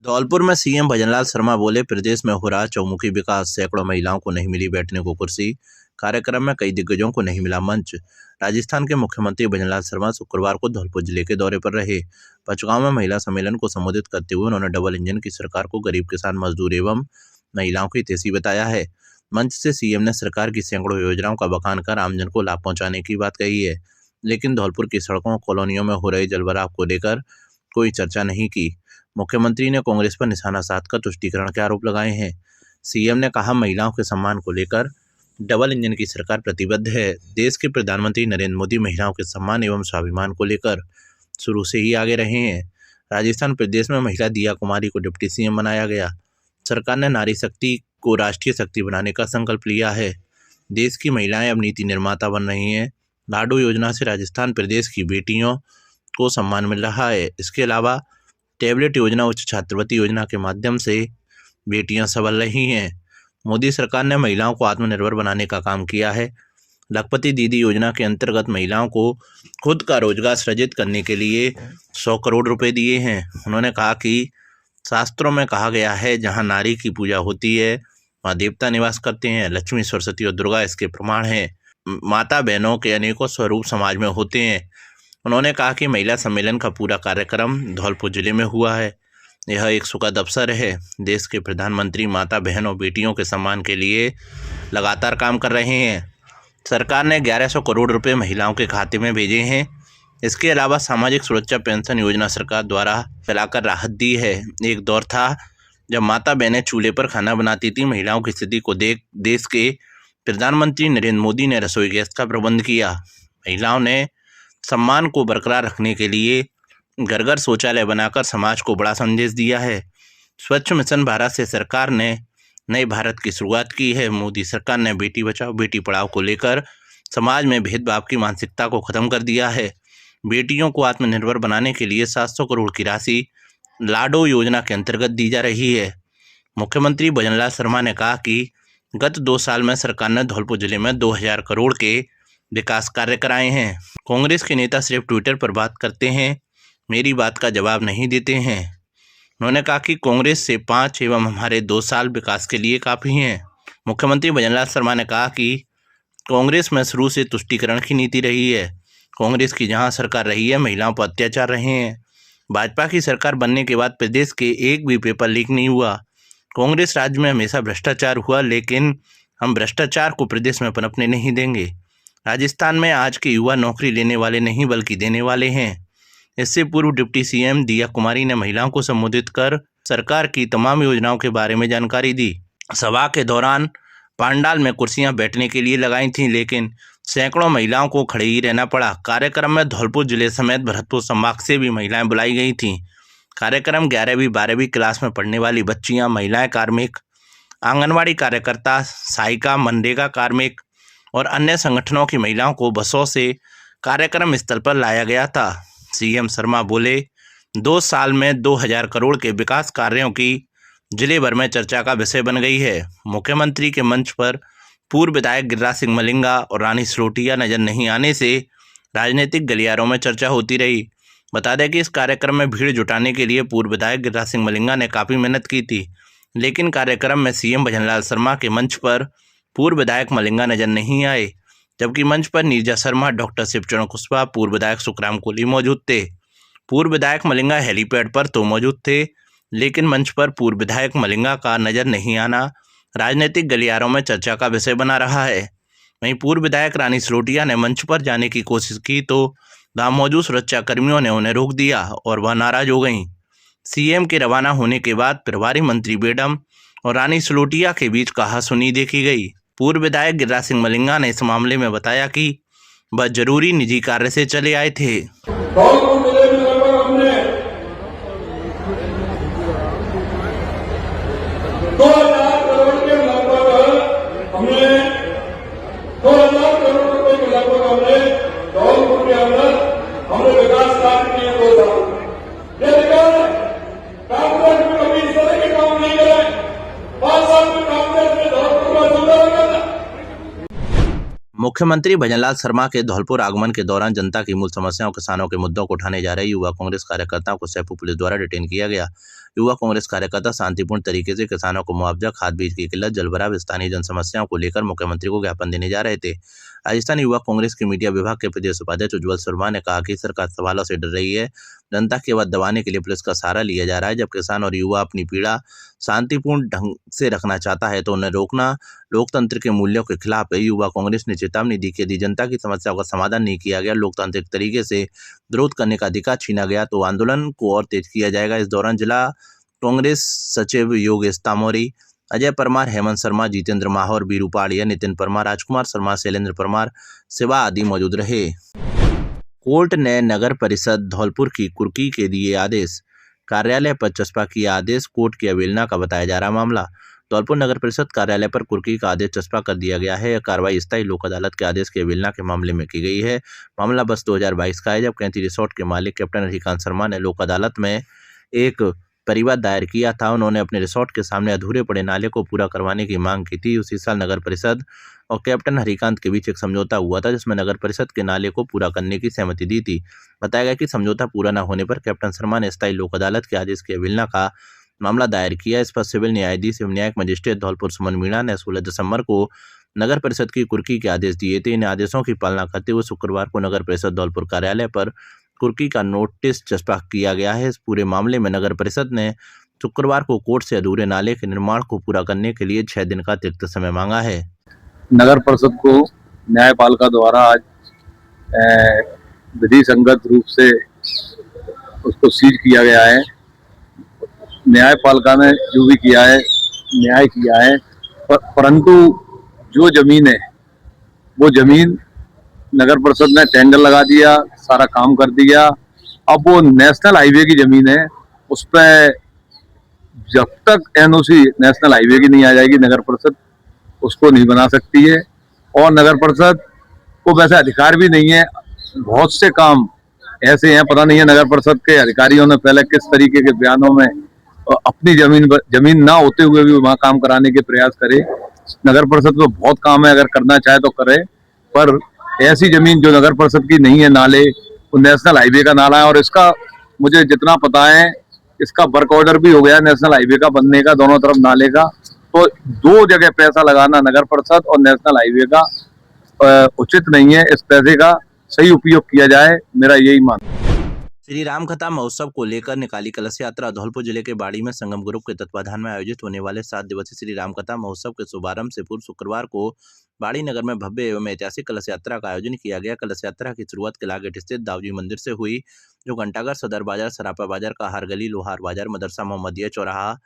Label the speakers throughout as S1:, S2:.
S1: धौलपुर में सीएम भजनलाल शर्मा बोले, प्रदेश में हो रहा चौमुखी विकास, सैकड़ों महिलाओं को नहीं मिली बैठने को कुर्सी। कार्यक्रम में कई दिग्गजों को नहीं मिला मंच। राजस्थान के मुख्यमंत्री भजनलाल शर्मा शुक्रवार को धौलपुर जिले के दौरे पर रहे। पचगांव में महिला सम्मेलन को संबोधित करते हुए उन्होंने डबल इंजन की सरकार को गरीब किसान मजदूर एवं महिलाओं की हितैषी बताया है। मंच से सीएम ने सरकार की सैकड़ों योजनाओं का बखान कर आमजन को लाभ पहुंचाने की बात कही है, लेकिन धौलपुर की सड़कों कॉलोनियों में हो रहे जलभराव को लेकर कोई चर्चा नहीं की। मुख्यमंत्री ने कांग्रेस पर निशाना साधकर तुष्टीकरण के आरोप लगाए हैं। सीएम ने कहा, महिलाओं के सम्मान को लेकर डबल इंजन की सरकार प्रतिबद्ध है। देश के प्रधानमंत्री नरेंद्र मोदी महिलाओं के सम्मान एवं स्वाभिमान को लेकर शुरू से ही आगे रहे हैं। राजस्थान प्रदेश में महिला दिया कुमारी को डिप्टी सीएम बनाया गया। सरकार ने नारी शक्ति को राष्ट्रीय शक्ति बनाने का संकल्प लिया है। देश की महिलाएं अब नीति निर्माता बन रही हैं। लाडो योजना से राजस्थान प्रदेश की बेटियों को सम्मान मिल रहा है। इसके अलावा टैबलेट योजना, उच्च छात्रवृत्ति योजना के माध्यम से बेटियां सबल रही हैं। मोदी सरकार ने महिलाओं को आत्मनिर्भर बनाने का काम किया है। लखपति दीदी योजना के अंतर्गत महिलाओं को खुद का रोजगार सृजित करने के लिए 100 करोड़ रुपए दिए हैं। उन्होंने कहा कि शास्त्रों में कहा गया है, जहां नारी की पूजा होती है वहाँ देवता निवास करते हैं। लक्ष्मी, सरस्वती और दुर्गा इसके प्रमाण हैं। माता बहनों के अनेकों स्वरूप समाज में होते हैं। उन्होंने कहा कि महिला सम्मेलन का पूरा कार्यक्रम धौलपुर जिले में हुआ है। यह एक सुखद अवसर है। देश के प्रधानमंत्री माता बहनों बेटियों के सम्मान के लिए लगातार काम कर रहे हैं। सरकार ने 1100 करोड़ रुपए महिलाओं के खाते में भेजे हैं। इसके अलावा सामाजिक सुरक्षा पेंशन योजना सरकार द्वारा फैलाकर राहत दी है। एक दौर था जब माता बहनें चूल्हे पर खाना बनाती थी। महिलाओं की स्थिति को देख देश के प्रधानमंत्री नरेंद्र मोदी ने रसोई गैस का प्रबंध किया। महिलाओं ने सम्मान को बरकरार रखने के लिए घर घर शौचालय बनाकर समाज को बड़ा संदेश दिया है। स्वच्छ मिशन भारत से सरकार ने नए भारत की शुरुआत की है। मोदी सरकार ने बेटी बचाओ बेटी पढ़ाओ को लेकर समाज में भेदभाव की मानसिकता को खत्म कर दिया है। बेटियों को आत्मनिर्भर बनाने के लिए 700 करोड़ की राशि लाडो योजना के अंतर्गत दी जा रही है। मुख्यमंत्री भजनलाल शर्मा ने कहा कि गत 2 साल में सरकार ने धौलपुर जिले में 2000 करोड़ के विकास कार्य कराए हैं। कांग्रेस के नेता सिर्फ ट्विटर पर बात करते हैं, मेरी बात का जवाब नहीं देते हैं। उन्होंने कहा कि कांग्रेस से 5 एवं हमारे 2 साल विकास के लिए काफ़ी हैं। मुख्यमंत्री भजनलाल शर्मा ने कहा कि कांग्रेस में शुरू से तुष्टीकरण की नीति रही है। कांग्रेस की जहां सरकार रही है, महिलाओं पर अत्याचार रहे हैं। भाजपा की सरकार बनने के बाद प्रदेश के एक भी पेपर लीक नहीं हुआ। कांग्रेस राज्य में हमेशा भ्रष्टाचार हुआ, लेकिन हम भ्रष्टाचार को प्रदेश में पनपने नहीं देंगे। राजस्थान में आज के युवा नौकरी लेने वाले नहीं बल्कि देने वाले हैं। इससे पूर्व डिप्टी सीएम दिया कुमारी ने महिलाओं को संबोधित कर सरकार की तमाम योजनाओं के बारे में जानकारी दी। सभा के दौरान पंडाल में कुर्सियां बैठने के लिए लगाई थीं, लेकिन सैकड़ों महिलाओं को खड़े ही रहना पड़ा। कार्यक्रम में धौलपुर जिले समेत भरतपुर संभाग से भी महिलाएं बुलाई गई थीं। कार्यक्रम 11वीं 12वीं क्लास में पढ़ने वाली बच्चियां, महिलाएं कार्मिक, आंगनवाड़ी कार्यकर्ता, सहायिका, मनरेगा कार्मिक और अन्य संगठनों की महिलाओं को बसों से कार्यक्रम स्थल पर लाया गया था। सीएम शर्मा बोले, 2 साल में 2000 करोड़ के विकास कार्यों की जिले भर में चर्चा का विषय बन गई है। मुख्यमंत्री के मंच पर पूर्व विधायक गिरिराज सिंह मलिंगा और रानी सिसोदिया नजर नहीं आने से राजनीतिक गलियारों में चर्चा होती रही। बता दें कि इस कार्यक्रम में भीड़ जुटाने के लिए पूर्व विधायक गिरिराज सिंह मलिंगा ने काफ़ी मेहनत की थी, लेकिन कार्यक्रम में सीएम भजनलाल शर्मा के मंच पर पूर्व विधायक मलिंगा नजर नहीं आए, जबकि मंच पर नीरजा शर्मा, डॉक्टर शिवचरण कुशवाहा, पूर्व विधायक सुखराम कोहली मौजूद थे। पूर्व विधायक मलिंगा हेलीपैड पर तो मौजूद थे, लेकिन मंच पर पूर्व विधायक मलिंगा का नजर नहीं आना राजनीतिक गलियारों में चर्चा का विषय बना रहा है। वहीं पूर्व विधायक रानी सिसोदिया ने मंच पर जाने की कोशिश की तो वहां मौजूद सुरक्षा कर्मियों ने उन्हें रोक दिया और वह नाराज हो गईं। सीएम के रवाना होने के बाद प्रभारी मंत्री बेडम और रानी सिसोदिया के बीच कहासुनी देखी गई। पूर्व विधायक गिरिराज सिंह मलिंगा ने इस मामले में बताया कि वह जरूरी निजी कार्य से चले आए थे। मुख्यमंत्री भजनलाल शर्मा के धौलपुर आगमन के दौरान जनता की मूल समस्याओं, किसानों के मुद्दों को उठाने जा रहे युवा कांग्रेस कार्यकर्ताओं को सैफू पुलिस द्वारा डिटेन किया गया। युवा कांग्रेस कार्यकर्ता शांतिपूर्ण तरीके से किसानों को मुआवजा, खाद बीज की किल्लत, जलभराव, स्थानीय जन समस्याओं को लेकर मुख्यमंत्री को ज्ञापन देने जा रहे थे। राजस्थान युवा कांग्रेस के मीडिया विभाग के प्रदेश उपाध्यक्ष उज्ज्वल शर्मा ने कहा कि सरकार सवालों से डर रही है। जनता की आवाज दबाने के लिए पुलिस का सहारा लिया जा रहा है। जब किसान और युवा अपनी पीड़ा शांतिपूर्ण ढंग से रखना चाहता है तो उन्हें रोकना लोकतंत्र के मूल्यों के खिलाफ है। युवा कांग्रेस ने चेतावनी दी कि यदि जनता की समस्याओं का समाधान नहीं किया गया, लोकतांत्रिक तरीके से विरोध करने का अधिकार छीना गया तो आंदोलन को और तेज किया जाएगा। इस दौरान जिला कांग्रेस सचिव योगेश तामोरी, अजय परमार, हेमंत शर्मा, जितेंद्र माहौर, बीरू पाड़िया, नितिन परमार, राजकुमार शर्मा, शैलेंद्र परमार, शिवा आदि मौजूद रहे। कोर्ट ने नगर परिषद धौलपुर की कुर्की के दिए आदेश, कार्यालय पर चस्पा किया आदेश, कोर्ट की अवहेलना का बताया जा रहा मामला। धौलपुर नगर परिषद कार्यालय पर कुर्की का आदेश चस्पा कर दिया गया है। यह कार्रवाई स्थायी लोक अदालत के आदेश की अवहेलना के मामले में की गई है। मामला वर्ष 2022 का है, जब कैंती रिसोर्ट के मालिक कैप्टन हरिकांत शर्मा ने लोक अदालत में एक परिवाद दायर किया था। उन्होंने अपने रिसोर्ट के सामने अधूरे पड़े नाले को पूरा करवाने की मांग की थी। उसी साल नगर परिषद और कैप्टन हरिकांत के बीच एक समझौता हुआ था, जिसमें नगर परिषद के नाले को पूरा करने की सहमति दी थी। बताया गया कि समझौता पूरा न होने पर कैप्टन शर्मा ने स्थायी लोक अदालत के आदेश की अवहेलना का मामला दायर किया। इस पर सिविल न्यायाधीश एवं न्यायिक मजिस्ट्रेट धौलपुर सुमन मीणा ने 16 दिसंबर को नगर परिषद की कुर्की के आदेश दिए थे। इन आदेशों की पालना करते हुए शुक्रवार को नगर परिषद धौलपुर कार्यालय पर कुर्की का नोटिस चस्पा किया गया है। इस पूरे मामले में नगर परिषद ने शुक्रवार को कोर्ट से अधूरे नाले के निर्माण को पूरा करने के लिए 6 दिन का अतिरिक्त समय मांगा है।
S2: नगर परिषद को न्यायपालिका द्वारा आज विधि संगत रूप से उसको सीज किया गया है। न्यायपालिका ने जो भी किया है, न्याय किया है, परंतु जो जमीन है वो जमीन नगर परिषद ने टेंडर लगा दिया, सारा काम कर दिया। अब वो नेशनल हाईवे की जमीन है, उस पर जब तक एनओसी नेशनल हाईवे की नहीं आ जाएगी, नगर परिषद उसको नहीं बना सकती है। और नगर परिषद को वैसे अधिकार भी नहीं है। बहुत से काम ऐसे हैं, पता नहीं है नगर परिषद के अधिकारियों ने पहले किस तरीके के बयानों में अपनी जमीन ना होते हुए भी वहां काम कराने के प्रयास करे। नगर परिषद को बहुत काम है, अगर करना चाहे तो करे, पर ऐसी जमीन जो नगर परिषद की नहीं है, नाले, वो नेशनल हाईवे का नाला है। और इसका मुझे जितना पता है, इसका वर्क ऑर्डर भी हो गया नेशनल हाईवे का बनने का, दोनों तरफ नाले का। तो दो जगह पैसा लगाना, नगर परिषद और नेशनल हाईवे का, उचित नहीं है। इस पैसे का सही उपयोग किया जाए, मेरा यही मानना है।
S1: श्री राम कथा महोत्सव को लेकर निकाली कलश यात्रा। धौलपुर जिले के बाड़ी में संगम ग्रुप के तत्वाधान में आयोजित होने वाले 7 दिवसीय श्री राम कथा महोत्सव के शुभारंभ से पूर्व शुक्रवार को बाड़ी नगर में भव्य एवं ऐतिहासिक कलश यात्रा का आयोजन किया गया। कलश यात्रा की शुरुआत किला गेट स्थित दाऊजी मंदिर से हुई, जो घंटाघर, सदर बाजार, सरापा बाजार, कहार गली, लोहार बाजार, मदरसा मोहम्मदिया चौराहा,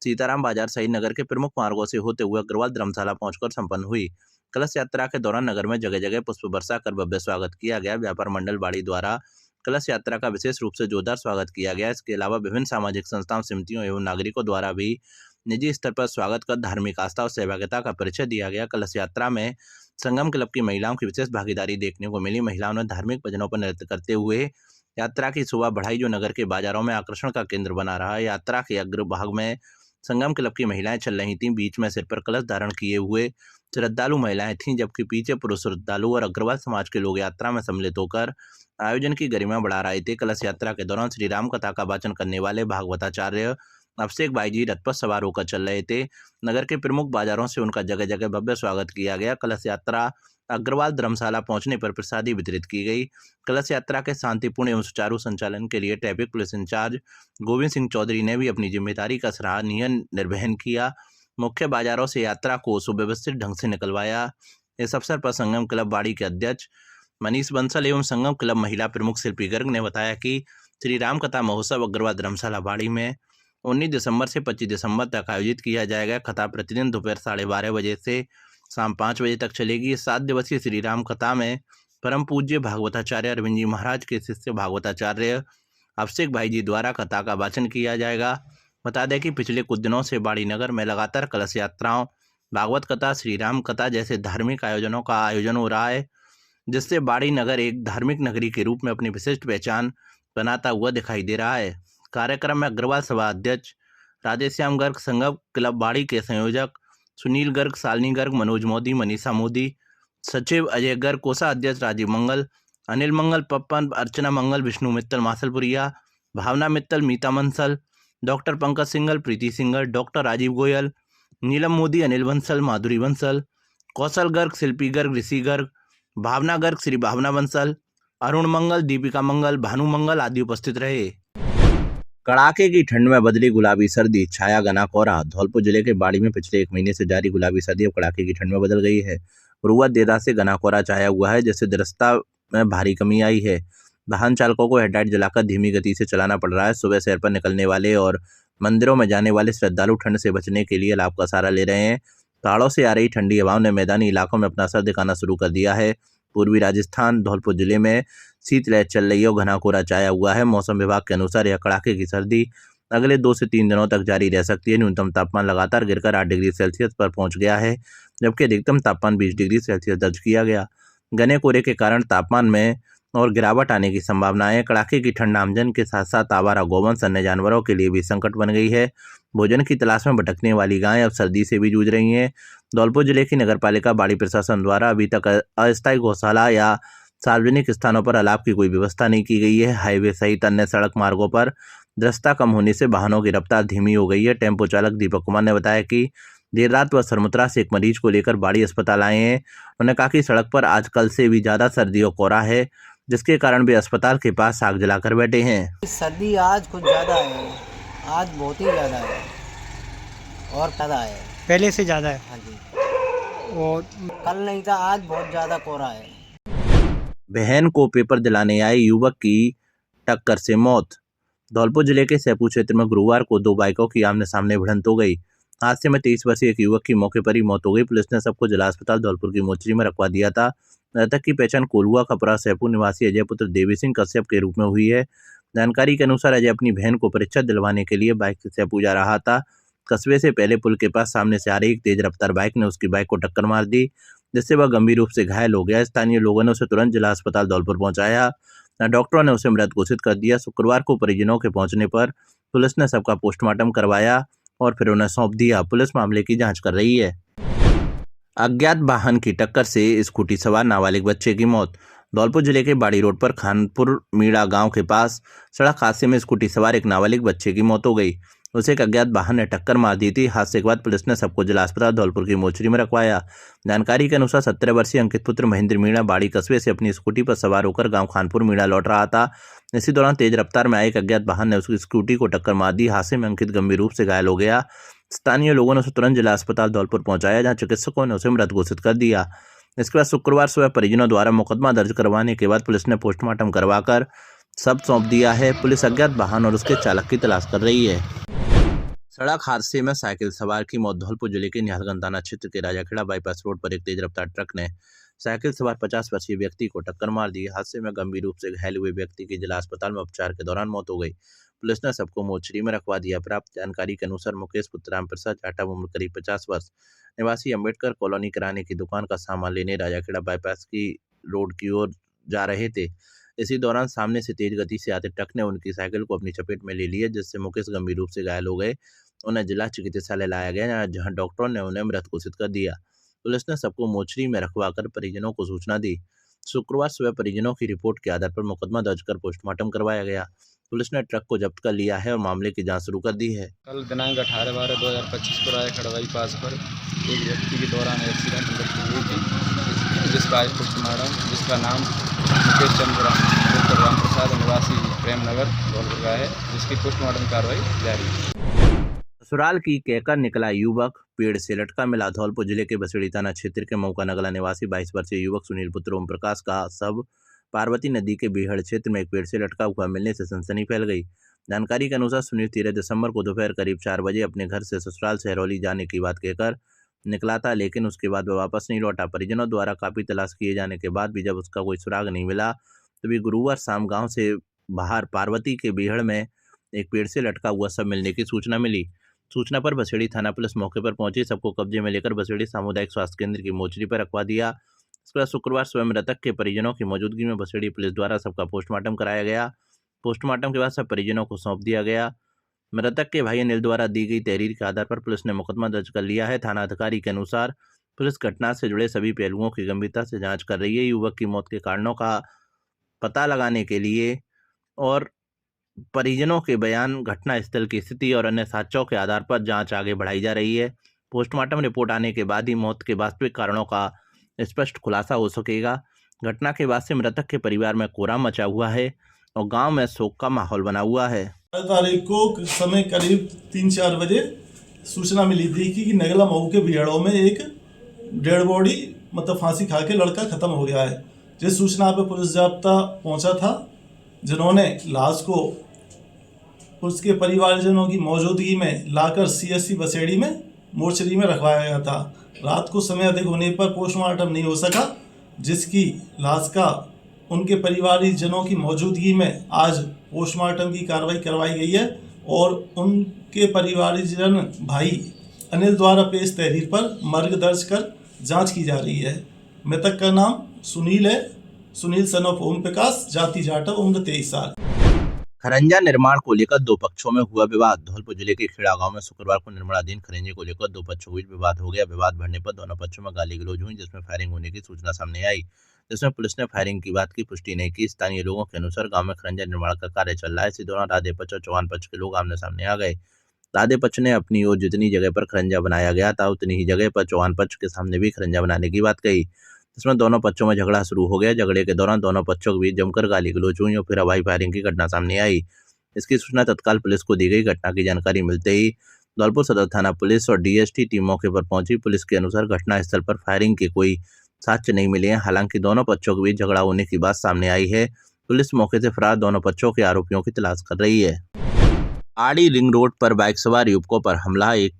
S1: सीताराम बाजार सहित नगर के प्रमुख मार्गों से होते हुए अग्रवाल धर्मशाला पहुंचकर संपन्न हुई। कलश यात्रा के दौरान नगर में जगह जगह पुष्प वर्षा कर भव्य स्वागत किया गया। व्यापार मंडल बाड़ी द्वारा कलश यात्रा का विशेष रूप से जोरदार स्वागत किया गया। इसके अलावा विभिन्न सामाजिक संस्थाओं, समितियों एवं नागरिकों द्वारा भी निजी स्तर पर स्वागत कर धार्मिक आस्था और सहभागिता का परिचय दिया गया। कलश यात्रा में संगम क्लब की महिलाओं की विशेष भागीदारी देखने को मिली। महिलाओं ने धार्मिक भजनों पर नृत्य करते हुए यात्रा की शोभा बढ़ाई, जो नगर के बाजारों में आकर्षण का केंद्र बना रहा। यात्रा के अग्रभाग में संगम क्लब की महिलाएं चल रही थीं। बीच में सिर पर कलश धारण किए हुए श्रद्धालु महिलाएं थीं, जबकि पीछे पुरुष श्रद्धालु और अग्रवाल समाज के लोग यात्रा में सम्मिलित होकर आयोजन की गरिमा बढ़ा रहे थे। कलश यात्रा के दौरान श्री राम कथा का वाचन करने वाले भागवताचार्य अभिषेक भाई जी रथ पर सवार होकर चल रहे थे। नगर के प्रमुख बाजारों से उनका जगह जगह भव्य स्वागत किया गया। कलश यात्रा अग्रवाल धर्मशाला पहुंचने पर प्रसादी वितरित की गई। कलश यात्रा के शांतिपूर्ण एवं सुचारू संचालन के लिए traffic police incharge Govind Singh Chaudhary ने भी अपनी जिम्मेदारी का सराहनीय निर्वहन किया। मुख्य बाजारों से यात्रा को सुव्यवस्थित ढंग से निकलवाया। इस अवसर पर संगम क्लब बाड़ी के अध्यक्ष मनीष बंसल एवं संगम क्लब महिला प्रमुख शिल्पी गर्ग ने बताया कि श्री राम कथा महोत्सव अग्रवाल धर्मशाला बाड़ी में 19 दिसंबर से 25 दिसंबर तक आयोजित किया जाएगा। कथा प्रतिदिन दोपहर 12:30 बजे से शाम 5 बजे तक चलेगी। 7 दिवसीय श्री राम कथा में परम पूज्य भागवताचार्य अरविंद जी महाराज के शिष्य भागवताचार्य अभिषेक भाई जी द्वारा कथा का वाचन किया जाएगा। बता दें कि पिछले कुछ दिनों से बाड़ी नगर में लगातार कलश यात्राओं, भागवत कथा, श्री राम कथा जैसे धार्मिक आयोजनों का आयोजन हो रहा है, जिससे बाड़ी नगर एक धार्मिक नगरी के रूप में अपनी विशिष्ट पहचान बनाता हुआ दिखाई दे रहा है। कार्यक्रम में अग्रवाल सभा अध्यक्ष राधेश्याम गर्ग, संगम क्लब बाड़ी के संयोजक सुनील गर्ग, शालिनी गर्ग, मनोज मोदी, मनीषा मोदी, सचिव अजय गर्ग, कोषाध्यक्ष राजीव मंगल, अनिल मंगल, पप्पन, अर्चना मंगल, विष्णु मित्तल मासलपुरिया, भावना मित्तल, मीता मंसल, डॉक्टर पंकज सिंघल, प्रीति सिंघल, डॉक्टर राजीव गोयल, नीलम मोदी, अनिल बंसल, माधुरी बंसल, कौशल गर्ग, शिल्पी गर्ग, ऋषि गर्ग, भावना गर्ग, श्री भावना बंसल, अरुण मंगल, दीपिका मंगल, भानु मंगल आदि उपस्थित रहे। कड़ाके की ठंड में बदली गुलाबी सर्दी, छाया घना कोहरा। धौलपुर जिले के बाड़ी में पिछले एक महीने से जारी गुलाबी सर्दी अब कड़ाके की ठंड में बदल गई है। गुरुवार देर रात से घना कोहरा छाया हुआ है, जिससे दृश्यता में भारी कमी आई है। वाहन चालकों को हेडलाइट जलाकर धीमी गति से चलाना पड़ रहा है। सुबह सैर पर निकलने वाले और मंदिरों में जाने वाले श्रद्धालु ठंड से बचने के लिए लाभ का सहारा ले रहे हैं। पहाड़ों से आ रही ठंडी हवाओं ने मैदानी इलाकों में अपना असर दिखाना शुरू कर दिया है। पूर्वी राजस्थान धौलपुर जिले में शीतलहर चल रही है और घना कोहरा छाया हुआ है। मौसम विभाग के अनुसार यह कड़ाके की सर्दी अगले 2 से 3 दिनों तक जारी रह सकती है। न्यूनतम तापमान लगातार गिरकर 8 डिग्री सेल्सियस पर पहुंच गया है, जबकि अधिकतम तापमान 20 डिग्री सेल्सियस दर्ज किया गया। घने कोहरे के कारण तापमान में और गिरावट आने की संभावना है। कड़ाके की ठंड आमजन के साथ साथ आवारा गौवंश अन्य जानवरों के लिए भी संकट बन गई है। भोजन की तलाश में भटकने वाली गायें अब सर्दी से भी जूझ रही हैं। धौलपुर जिले की नगरपालिका बाड़ी प्रशासन द्वारा अभी तक अस्थायी गौशाला या सार्वजनिक स्थानों पर अलाव की कोई व्यवस्था नहीं की गई है। हाईवे सहित अन्य सड़क मार्गों पर दृश्यता कम होने से वाहनों की रफ्तार धीमी हो गई है। टेम्पो चालक दीपक कुमार ने बताया कि देर रात वह सरमुत्रा से एक मरीज को लेकर बाड़ी अस्पताल आए हैं। उन्होंने कहा कि सड़क पर आज कल से भी ज़्यादा सर्दी और कोहरा है, जिसके कारण वे अस्पताल के पास आग जलाकर बैठे हैं।
S3: सर्दी आज कुछ ज़्यादा है, आज बहुत ही ज़्यादा है और ज़्यादा है,
S4: पहले से ज़्यादा है।
S3: हाँ जी, और कल नहीं था, आज बहुत ज़्यादा कोहरा है।
S1: बहन को पेपर दिलाने आए युवक की टक्कर से मौत। धौलपुर जिले के सैपू क्षेत्र में गुरुवार को 2 बाइकों की आमने सामने भिड़ंत हो गई। हादसे में 23 वर्षीय एक युवक की मौके पर ही मौत हो गई। पुलिस ने सबको जिला अस्पताल धौलपुर की मोर्चरी में रखवा दिया था। मृतक की पहचान कोलुआ खपरा सैपू निवासी अजय पुत्र देवी सिंह कश्यप के रूप में हुई है। जानकारी के अनुसार अजय अपनी बहन को परीक्षा दिलवाने के लिए बाइक से सैपू जा रहा था। कस्बे से पहले पुल के पास सामने से आ रही एक तेज रफ्तार बाइक ने उसकी बाइक को टक्कर मार दी, जिससे वह गंभीर रूप से घायल हो गया। स्थानीय लोगों ने उसे तुरंत जिला अस्पताल धौलपुर पहुंचाया। डॉक्टरों ने उसे मृत घोषित कर दिया। शुक्रवार को परिजनों के पहुंचने पर पुलिस ने सबका पोस्टमार्टम करवाया और फिर उन्हें सौंप दिया। पुलिस मामले की जांच कर रही है। अज्ञात वाहन की टक्कर से स्कूटी सवार नाबालिग बच्चे की मौत। धौलपुर जिले के बाड़ी रोड पर खानपुर मीणा गांव के पास सड़क हादसे में स्कूटी सवार एक नाबालिग बच्चे की मौत हो गई। उसे एक अज्ञात वाहन ने टक्कर मार दी थी। हादसे के बाद पुलिस ने सबको जिला अस्पताल धौलपुर की मोर्चरी में रखवाया। जानकारी के अनुसार 17 वर्षीय अंकित पुत्र महेंद्र मीणा बाड़ी कस्बे से अपनी स्कूटी पर सवार होकर गांव खानपुर मीणा लौट रहा था। इसी दौरान तेज रफ्तार में आए एक अज्ञात वाहन ने उसकी स्कूटी को टक्कर मार दी। हादसे में अंकित गंभीर रूप से घायल हो गया। स्थानीय लोगों ने उसे तुरंत जिला अस्पताल धौलपुर पहुंचाया, जहां चिकित्सकों ने उसे मृत घोषित कर दिया। इसके बाद शुक्रवार सुबह परिजनों द्वारा मुकदमा दर्ज करवाने के बाद पुलिस ने पोस्टमार्टम करवाकर सब सौंप दिया है। पुलिस अज्ञात वाहन और उसके चालक की तलाश कर रही है। सड़क हादसे में साइकिल सवार की मौत। धौलपुर जिले के निहालगंज थाना क्षेत्र के राजाखेड़ा बाईपास रोड पर एक तेज रफ्तार ट्रक ने साइकिल सवार 50 वर्षीय व्यक्ति को टक्कर मार दी। हादसे में गंभीर रूप से घायल हुए व्यक्ति की जिला अस्पताल में उपचार के दौरान मौत हो गई। पुलिस ने सबको मोर्चरी में रखवा दिया। प्राप्त जानकारी के अनुसार मुकेश पुत्र राम प्रसाद जाटा उम्र करीब 50 वर्ष निवासी अम्बेडकर कॉलोनी किराने की दुकान का सामान लेने राजाखेड़ा बाईपास की रोड की ओर जा रहे थे। इसी दौरान सामने से तेज गति से आते ट्रक ने उनकी साइकिल को अपनी चपेट में ले लिया, जिससे मुकेश गंभीर रूप से घायल हो गए। उन्हें जिला चिकित्सालय लाया गया, जहां डॉक्टरों ने उन्हें मृत घोषित कर दिया। पुलिस ने सबको मोर्चरी में रखवाकर परिजनों को सूचना दी। शुक्रवार सुबह परिजनों की रिपोर्ट के आधार पर मुकदमा दर्ज कर पोस्टमार्टम करवाया गया। पुलिस ने ट्रक को जब्त कर लिया है और मामले की जांच शुरू कर दी है।
S5: कल दिनांक 18/12/2025 को रायखेड़ा बाईपास पर एक व्यक्ति के दौरान एक्सीडेंट मृत्यु हुई थी, जिसका आज पोस्टमार्टम, जिसका नाम मुकेश चंद्र पुत्र राम प्रसाद निवासी प्रेमनगर धौलपुर का है, जिसकी पोस्टमार्टम कार्रवाई जारी है।
S1: ससुराल की कहकर निकला युवक पेड़ से लटका मिला। धौलपुर जिले के बसेड़ी थाना क्षेत्र के मऊका नगला निवासी 22 वर्षीय युवक सुनील पुत्र ओम प्रकाश का शव पार्वती नदी के बेहड़ क्षेत्र में एक पेड़ से लटका हुआ मिलने से सनसनी फैल गई। जानकारी के अनुसार सुनील 13 दिसंबर को दोपहर करीब 4 बजे अपने घर से ससुराल सहरौली जाने की बात कहकर निकला था, लेकिन उसके बाद वह वापस नहीं लौटा। परिजनों द्वारा काफी तलाश किए जाने के बाद भी जब उसका कोई सुराग नहीं मिला, तभी गुरुवार शाम गाँव से बाहर पार्वती के बेहड़ में एक पेड़ से लटका हुआ शव मिलने की सूचना मिली। सूचना पर बसेड़ी थाना पुलिस मौके पर पहुंची। सबको कब्जे में लेकर बसेड़ी सामुदायिक स्वास्थ्य केंद्र की मोर्चरी पर रखवा दिया। इसके बाद शुक्रवार सुबह मृतक के परिजनों की मौजूदगी में बसेड़ी पुलिस द्वारा सबका पोस्टमार्टम कराया गया। पोस्टमार्टम के बाद सब परिजनों को सौंप दिया गया। मृतक के भाई अनिल द्वारा दी गई तहरीर के आधार पर पुलिस ने मुकदमा दर्ज कर लिया है। थाना अधिकारी के अनुसार पुलिस घटना से जुड़े सभी पहलुओं की गंभीरता से जाँच कर रही है। युवक की मौत के कारणों का पता लगाने के लिए और परिजनों के बयान, घटना स्थल की स्थिति और अन्य साक्ष्यों के आधार पर जांच आगे बढ़ाई जा रही है। पोस्टमार्टम रिपोर्ट आने के बाद ही मौत के वास्तविक कारणों का स्पष्ट खुलासा हो सकेगा। घटना के बाद से मृतक के परिवार में कोहराम मचा हुआ है और गांव में शोक का माहौल बना हुआ है।
S4: तारीख को समय करीब 3-4 बजे सूचना मिली थी कि नगला मऊ के बिहाड़ों में एक डेड बॉडी मतलब फांसी खा के लड़का खत्म हो गया है। जिस सूचना पे पुलिस जाब्ता पहुंचा था, जिन्होंने लाश को उसके परिवारजनों की मौजूदगी में लाकर CSC बसेड़ी में मोर्चरी में रखवाया गया था। रात को समय अधिक होने पर पोस्टमार्टम नहीं हो सका, जिसकी लाश का उनके परिवारजनों की मौजूदगी में आज पोस्टमार्टम की कार्रवाई करवाई गई है और उनके परिवारजन भाई अनिल द्वारा पेश तहरीर पर मर्ग दर्ज कर जांच की जा रही है। मृतक का नाम सुनील है, सुनील सन ऑफ ओम प्रकाश, जाति जाटव, उम्र 23 साल।
S1: खरंजा निर्माण को लेकर दो पक्षों में हुआ विवाद। धौलपुर जिले के खेड़ा गांव में शुक्रवार को निर्माणाधीन खरंजे को लेकर दो पक्षों के बीच विवाद हो गया। विवाद बढ़ने पर दोनों पक्षों में गाली गलौज हुई, जिसमें फायरिंग होने की सूचना सामने आई, जिसमें पुलिस ने फायरिंग की बात की पुष्टि नहीं की। स्थानीय लोगों के अनुसार गांव में खरंजा निर्माण का कार्य चल रहा है। इसी दौरान राधे पक्ष और चौहान पक्ष के लोग आमने सामने आ गए। राधे पक्ष ने अपनी ओर जितनी जगह पर खरंजा बनाया गया था उतनी ही जगह पर चौहान पक्ष के सामने भी खरंजा बनाने की बात कही, जिसमें दोनों पक्षों में झगड़ा शुरू हो गया। झगड़े के दौरान दोनों पक्षों के बीच जमकर गाली गलौज हुई और फिर हवाई फायरिंग की घटना सामने आई। इसकी सूचना तत्काल पुलिस को दी गई। घटना की जानकारी मिलते ही धौलपुर सदर थाना पुलिस और DST टीम मौके पर पहुंची। पुलिस के अनुसार घटना स्थल पर फायरिंग के कोई साक्ष्य नहीं मिले हैं। हालांकि दोनों पक्षों के बीच झगड़ा होने की बात सामने आई है। पुलिस मौके से फरार दोनों पक्षों के आरोपियों की तलाश कर रही है। आड़ी रिंग रोड पर बाइक सवार युवकों पर हमला, एक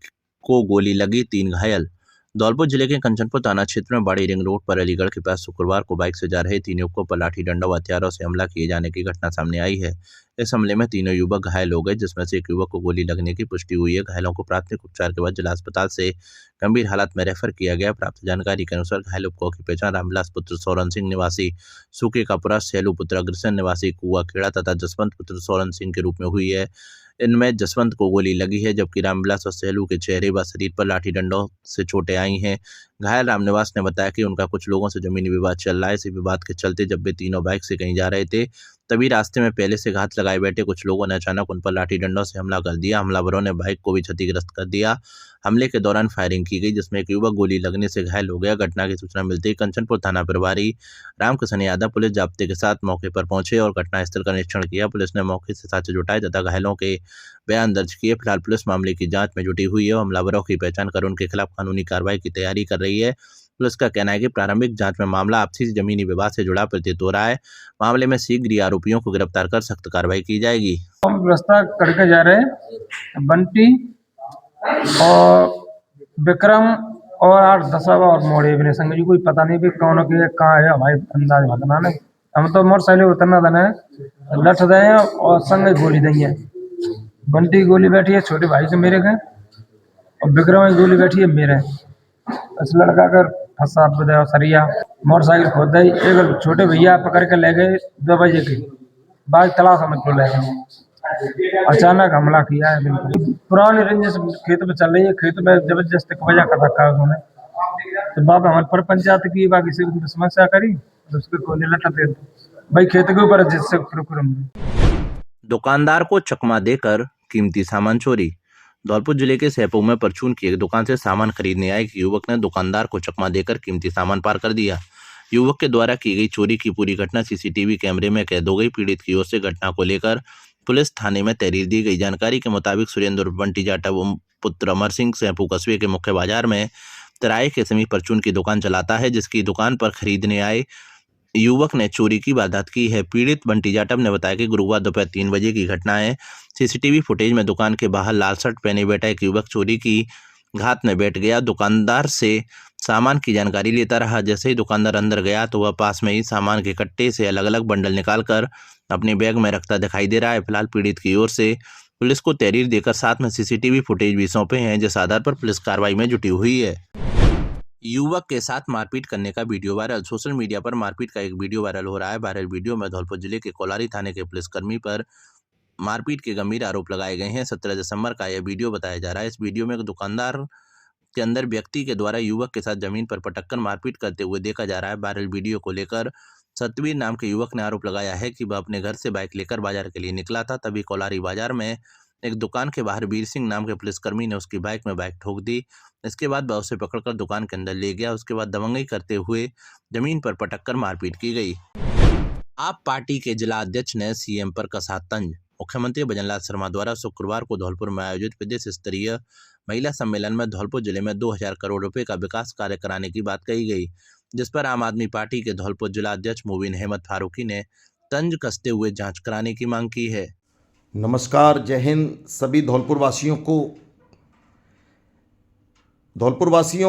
S1: को गोली लगी, 3 घायल। धौलपुर जिले के कंचनपुर थाना क्षेत्र में बाड़ी रिंग रोड पर अलीगढ़ के पास शुक्रवार को बाइक से जा रहे 3 युवकों पर लाठी डंडा व हथियारों से हमला किए जाने की घटना सामने आई है। इस हमले में तीनों युवक घायल हो गए, जिसमें से एक युवक को गोली लगने की पुष्टि हुई है। घायलों को प्राथमिक उपचार के बाद जिला अस्पताल से गंभीर हालत में रेफर किया गया। प्राप्त जानकारी के अनुसार घायल युवकों की पहचान रामविलास पुत्र सोरन सिंह निवासी सूके कापुरा, सैलू पुत्र अग्रसेन निवासी कुआ खेड़ा तथा जसवंत पुत्र सोरन सिंह के रूप में हुई है। इनमें जसवंत को गोली लगी है, जबकि रामविलास और सैलू के चेहरे व शरीर पर लाठी डंडों से चोटें आई हैं। घायल रामनिवास ने बताया कि उनका कुछ लोगों से जमीनी विवाद चल रहा है। इसी विवाद के चलते जब वे तीनों बाइक से कहीं जा रहे थे, तभी रास्ते में पहले से घात लगाए बैठे कुछ लोगों ने अचानक उन पर लाठी डंडों से हमला कर दिया। हमलावरों ने बाइक को भी क्षतिग्रस्त कर दिया। हमले के दौरान फायरिंग की गई, जिसमें एक युवक गोली लगने से घायल हो गया। घटना की सूचना मिलते ही कंचनपुर थाना प्रभारी रामकिशन यादव पुलिस जाब्ते के साथ मौके पर पहुंचे और घटनास्थल का निरीक्षण किया। पुलिस ने मौके से साक्ष्य जुटाए तथा घायलों के बयान दर्ज किए। फिलहाल पुलिस मामले की जांच में जुटी हुई है और हमलावरों की पहचान कर उनके खिलाफ कानूनी कार्रवाई की तैयारी कर रही है। पुलिस का कहना है कि प्रारंभिक जांच में मामला आपसी जमीनी विवाद से जुड़ा प्रतीत हो रहा है। मामले में शीघ्र ही आरोपियों को गिरफ्तार कर सख्त कार्रवाई की जाएगी।
S6: हम रास्ता करके जा रहे हैं, बंटी और विक्रम और 8-10 और मोड़े भी संग जी, कोई पता नहीं भी कौन के कहाँ है, हमारे अंदाज भगना नहीं। हम तो मोटरसाइकिल उतरना था ना, लठ दे और संग गोली देंगे। बंटी गोली बैठी है छोटे भाई से मेरे के, और विक्रम की गोली बैठी है मेरे। इस लड़का कर फंसा और सरिया मोटरसाइकिल खोद दी। एक छोटे भैया पकड़ के ले गए 2 बजे की बाइक तलाश समझ को ले गए। अचानक हमला किया है। बिल्कुल पुरानी रंजिश खेत में चल रही है, खेत में जबरदस्त कब्जा कर रखा है उन्होंने। तो बाप हमारे पर पंचायत की बाकी से समस्या करी तो उसको गोली लटा दे भाई खेत के ऊपर, जिससे
S1: दुकानदार को चकमा देकर कीमती सामान चोरी। धौलपुर जिले के सैपू में परचून की एक दुकान से सामान खरीदने आए एक युवक ने दुकानदार को चकमा देकर कीमती सामान पार कर दिया। युवक के द्वारा की गई चोरी की पूरी घटना CCTV कैमरे में कैद हो गई। पीड़ित की ओर से घटना को लेकर पुलिस थाने में तहरीर दी गई। जानकारी के मुताबिक सुरेंद्र बंटी जाटव पुत्र अमर सिंह सैपू कस्बे के मुख्य बाजार में तिराहे के समीप परचून की दुकान चलाता है, जिसकी दुकान पर खरीदने आए युवक ने चोरी की वारदात की है। पीड़ित बंटी जाटव ने बताया कि गुरुवार दोपहर 3 बजे की घटना है। CCTV फुटेज में दुकान के बाहर लाल शर्ट पहने बैठा एक युवक चोरी की घात में बैठ गया। दुकानदार से सामान की जानकारी लेता रहा। जैसे ही दुकानदार अंदर गया तो वह पास में ही सामान के कट्टे से अलग अलग बंडल निकालकर अपने बैग में रखता दिखाई दे रहा है। फिलहाल पीड़ित की ओर से पुलिस को तहरीर देकर साथ में CCTV फुटेज भी सौंपे हैं, जिस आधार पर पुलिस कार्रवाई में जुटी हुई है। युवक के साथ मारपीट करने का वीडियो वायरल। सोशल मीडिया पर मारपीट का एक वीडियो वायरल हो रहा है। वायरल वीडियो में धौलपुर जिले के कोलारी थाने के पुलिसकर्मी पर मारपीट के गंभीर आरोप लगाए गए हैं। 17 दिसंबर का यह वीडियो बताया जा रहा है। इस वीडियो में एक दुकानदार के अंदर व्यक्ति के द्वारा युवक के साथ जमीन पर पटककर मारपीट करते हुए देखा जा रहा है। वायरल वीडियो को लेकर सतवीर नाम के युवक ने आरोप लगाया है कि वह अपने घर से बाइक लेकर बाजार के लिए निकला था, तभी कोलारी बाजार में एक दुकान के बाहर वीर सिंह नाम के पुलिसकर्मी ने उसकी बाइक में बाइक ठोक दी। इसके बाद वह उसे पकड़कर दुकान के अंदर ले गया। उसके बाद दबंगई करते हुए जमीन पर पटक कर मारपीट की गई। आप पार्टी के जिला अध्यक्ष ने सीएम पर कसा तंज। मुख्यमंत्री भजनलाल शर्मा द्वारा शुक्रवार को धौलपुर में आयोजित प्रदेश स्तरीय महिला सम्मेलन में धौलपुर जिले में 2000 करोड़ रुपए का विकास कार्य कराने की बात कही गई, जिस पर आम आदमी पार्टी के धौलपुर जिला अध्यक्ष मुबीन अहमद फारूकी ने तंज कसते हुए जांच कराने की मांग की है।
S7: नमस्कार, जय हिंद सभी धौलपुर वासियों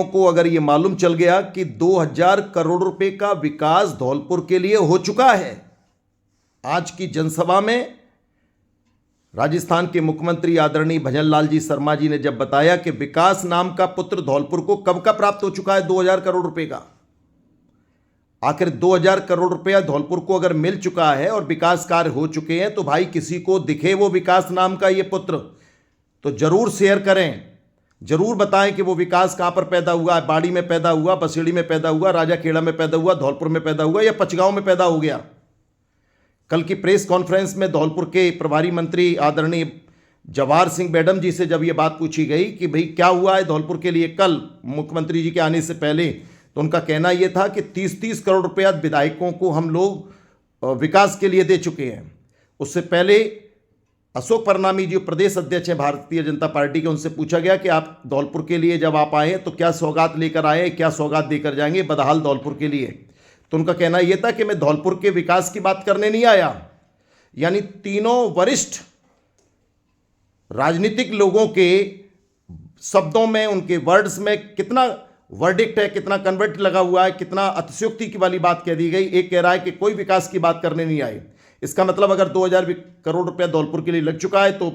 S7: को अगर ये मालूम चल गया कि 2000 करोड़ रुपए का विकास धौलपुर के लिए हो चुका है। आज की जनसभा में राजस्थान के मुख्यमंत्री आदरणीय भजनलाल जी शर्मा जी ने जब बताया कि विकास नाम का पुत्र धौलपुर को कब का प्राप्त हो चुका है 2000 करोड़ रुपए का, आखिर 2000 करोड़ रुपया धौलपुर को अगर मिल चुका है और विकास कार्य हो चुके हैं, तो भाई किसी को दिखे वो विकास नाम का ये पुत्र तो जरूर शेयर करें, जरूर बताएं कि वो विकास कहां पर पैदा हुआ, बाड़ी में पैदा हुआ, बसेड़ी में पैदा हुआ, राजाखेड़ा में पैदा हुआ, धौलपुर में पैदा हुआ या पचगांव में पैदा हो गया। कल की प्रेस कॉन्फ्रेंस में धौलपुर के प्रभारी मंत्री आदरणीय जवाहर सिंह मैडम जी से जब ये बात पूछी गई कि भाई क्या हुआ है धौलपुर के लिए कल मुख्यमंत्री जी के आने से पहले, तो उनका कहना यह था कि 30-30 करोड़ रुपया विधायकों को हम लोग विकास के लिए दे चुके हैं। उससे पहले अशोक परनामी जी प्रदेश अध्यक्ष हैं भारतीय जनता पार्टी के, उनसे पूछा गया कि आप धौलपुर के लिए जब आप आए तो क्या सौगात लेकर आए, क्या सौगात देकर जाएंगे बदहाल धौलपुर के लिए। तो उनका कहना यह था कि मैं धौलपुर के विकास की बात करने नहीं आया। यानी तीनों वरिष्ठ राजनीतिक लोगों के शब्दों में, उनके वर्ड्स में कितना वर्डिक्ट है, कितना कन्वर्ट लगा हुआ है, कितना अतिशयोक्ति की वाली बात कह दी गई। एक कह रहा है कि कोई विकास की बात करने नहीं आए। इसका मतलब अगर 2000 करोड़ रुपया धौलपुर के लिए लग चुका है तो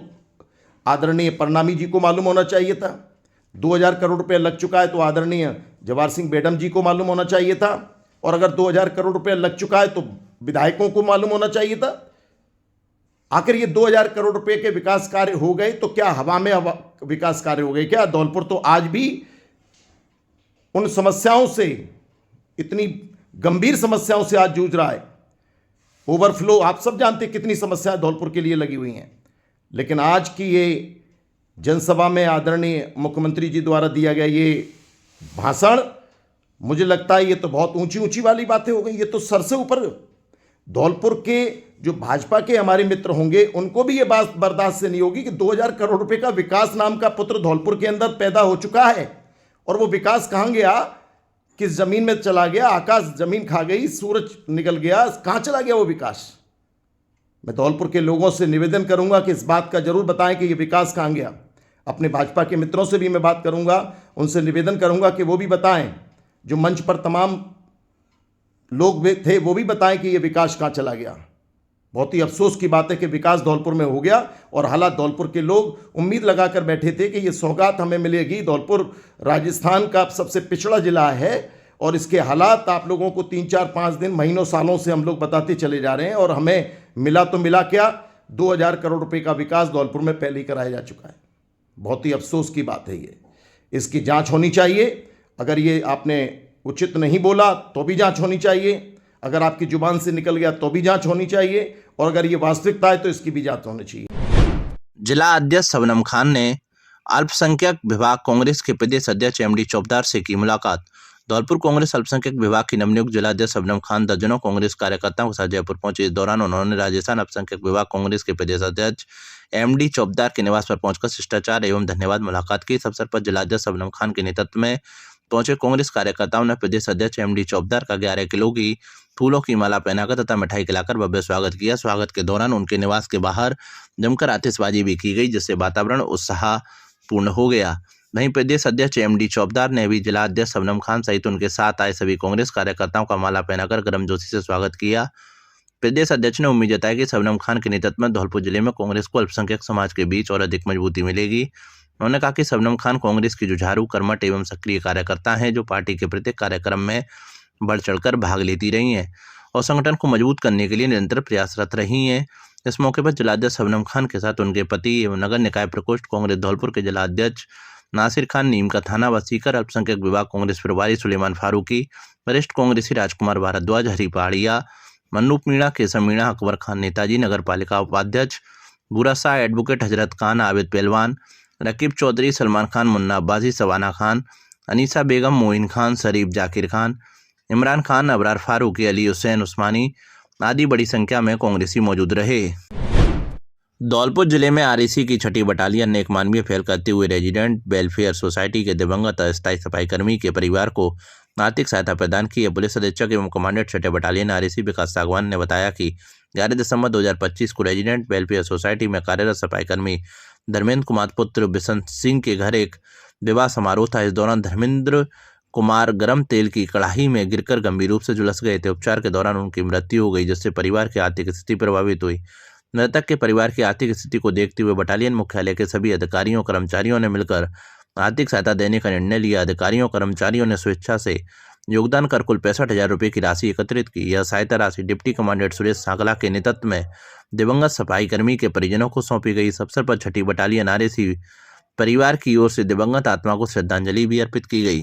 S7: आदरणीय परनामी जी को मालूम होना चाहिए था। 2000 करोड़ रुपया लग चुका है तो आदरणीय जवाहर सिंह मैडम जी को मालूम होना चाहिए था। और अगर 2000 करोड़ रुपया लग चुका है तो विधायकों को मालूम होना चाहिए था। आखिर ये 2000 करोड़ रुपए के विकास कार्य हो गए तो क्या हवा में विकास कार्य हो गए क्या? धौलपुर तो आज भी उन समस्याओं से, इतनी गंभीर समस्याओं से आज जूझ रहा है। ओवरफ्लो, आप सब जानते हैं कितनी समस्याएं धौलपुर के लिए लगी हुई हैं। लेकिन आज की ये जनसभा में आदरणीय मुख्यमंत्री जी द्वारा दिया गया ये भाषण, मुझे लगता है ये तो बहुत ऊंची ऊंची वाली बातें हो गई। ये तो सर से ऊपर धौलपुर के जो भाजपा के हमारे मित्र होंगे उनको भी ये बात बर्दाश्त से नहीं होगी कि 2000 करोड़ रुपए का विकास नाम का पुत्र धौलपुर के अंदर पैदा हो चुका है। और वो विकास कहाँ गया, किस जमीन में चला गया? आकाश जमीन खा गई, सूरज निकल गया, कहाँ चला गया वो विकास? मैं धौलपुर के लोगों से निवेदन करूंगा कि इस बात का जरूर बताएं कि ये विकास कहाँ गया। अपने भाजपा के मित्रों से भी मैं बात करूंगा, उनसे निवेदन करूंगा कि वो भी बताएं, जो मंच पर तमाम लोग थे वो भी बताएं कि ये विकास कहाँ चला गया। बहुत ही अफसोस की बात है कि विकास धौलपुर में हो गया और हालात धौलपुर के लोग उम्मीद लगाकर बैठे थे कि ये सौगात हमें मिलेगी। धौलपुर राजस्थान का सबसे पिछड़ा जिला है और इसके हालात आप लोगों को 3-4-5 दिन, महीनों, सालों से हम लोग बताते चले जा रहे हैं और हमें मिला तो मिला क्या, 2000 करोड़ रुपए का विकास धौलपुर में पहले ही कराया जा चुका है। बहुत ही अफसोस की बात है ये, इसकी जाँच होनी चाहिए। अगर ये आपने उचित नहीं बोला तो भी जांच होनी चाहिए, अगर आपकी जुबान से निकल गया तो भी जांच होनी चाहिए, और अगर ये वास्तविकता है तो इसकी भी जांच होनी चाहिए।
S1: जिला अध्यक्ष शबनम खान ने अल्पसंख्यक विभाग कांग्रेस के प्रदेश अध्यक्ष एमडी चौबदार से की मुलाकात। धौलपुर कांग्रेस अल्पसंख्यक विभाग की नवनियुक्त जिला अध्यक्ष शबनम खान दर्जनों कांग्रेस कार्यकर्ताओं के साथ जयपुर पहुंचे। इस दौरान उन्होंने राजस्थान अल्पसंख्यक विभाग कांग्रेस के प्रदेश अध्यक्ष एमडी चौबदार के निवास पर पहुंचकर शिष्टाचार एवं धन्यवाद मुलाकात की। इस अवसर पर जिला अध्यक्ष शबनम खान के नेतृत्व में पहुंचे कांग्रेस कार्यकर्ताओं ने प्रदेश अध्यक्ष एमडी चौबदार का 11 किलो की फूलों की माला पहनाकर तथा मिठाई खिलाकर भव्य स्वागत किया। स्वागत के दौरान उनके निवास के बाहर जमकर आतिशबाजी भी की गई, जिससे वातावरण उत्साहपूर्ण हो गया। वहीं प्रदेश अध्यक्ष एमडी चौबदार ने भी जिला अध्यक्ष शबनम खान सहित उनके साथ आए सभी कांग्रेस कार्यकर्ताओं का माला पहनाकर गर्मजोशी से स्वागत किया। प्रदेश अध्यक्ष ने उम्मीद जताई कि शबनम खान के नेतृत्व में धौलपुर जिले में कांग्रेस को अल्पसंख्यक समाज के बीच और अधिक मजबूती मिलेगी। उन्होंने कहा कि शबनम खान कांग्रेस की जुझारू, कर्मठ एवं सक्रिय कार्यकर्ता हैं, जो पार्टी के प्रत्येक कार्यक्रम में बढ़ चढ़कर भाग लेती रही हैं और संगठन को मजबूत करने के लिए निरंतर प्रयासरत रही हैं। इस मौके पर जिलाध्यक्ष शबनम खान के साथ उनके पति एवं नगर निकाय प्रकोष्ठ कांग्रेस धौलपुर के जिला अध्यक्ष नासिर खान, नीम का थाना व सीकर अल्पसंख्यक विभाग कांग्रेस प्रभारी सुलेमान फारूकी, वरिष्ठ कांग्रेसी राजकुमार भारद्वाज, हरि पहाड़िया, मन्नूप मीणा, केसर मीणा, अकबर खान नेताजी, नगर पालिका उपाध्यक्ष बुरा शाह, एडवोकेट हजरत खान, आबिद पहलवान, रकीब चौधरी, सलमान खान, मुन्ना अब्बासी, सवाना खान, अनीसा बेगम, मोइन खान, शरीफ जाकिर खान, इमरान खान, अबरार फारूकी, अली हुसैन उस्मानी आदि बड़ी संख्या में कांग्रेसी मौजूद रहे। धौलपुर जिले में आरएसी की 6ठी बटालियन ने एक मानवीय पहल करते हुए रेजिडेंट वेलफेयर सोसाइटी के दिवंगत अस्थायी सफाई कर्मी के परिवार को आर्थिक सहायता प्रदान की है। पुलिस अधीक्षक एवं कमांडेंट 6ठे बटालियन आरएसी विकास सागवान ने बताया कि 11 दिसंबर 2025 को रेजिडेंट वेलफेयर सोसाइटी में कार्यरत सफाई कर्मी धर्मेंद्र कुमार पुत्र बिशन सिंह के घर एक विवाह समारोह था। इस दौरान धर्मेंद्र कुमार गर्म तेल की कड़ाही में गिरकर गंभीर रूप से झुलस गए थे। उपचार के दौरान उनकी मृत्यु हो गई, जिससे परिवार की आर्थिक स्थिति प्रभावित हुई। मृतक के परिवार की आर्थिक स्थिति को देखते हुए बटालियन मुख्यालय के सभी अधिकारियों कर्मचारियों ने मिलकर आर्थिक सहायता देने का निर्णय लिया। अधिकारियों कर्मचारियों ने स्वेच्छा से योगदान कर कुल 65,000 रुपये की राशि एकत्रित की। यह सहायता राशि डिप्टी कमांडेंट सुरेश सांगला के नेतृत्व में दिवंगत सफाई कर्मी के परिजनों को सौंपी गई। इस अवसर पर 6ठी बटालियन आरएसी परिवार की ओर से दिवंगत आत्मा को श्रद्धांजलि भी अर्पित की गई।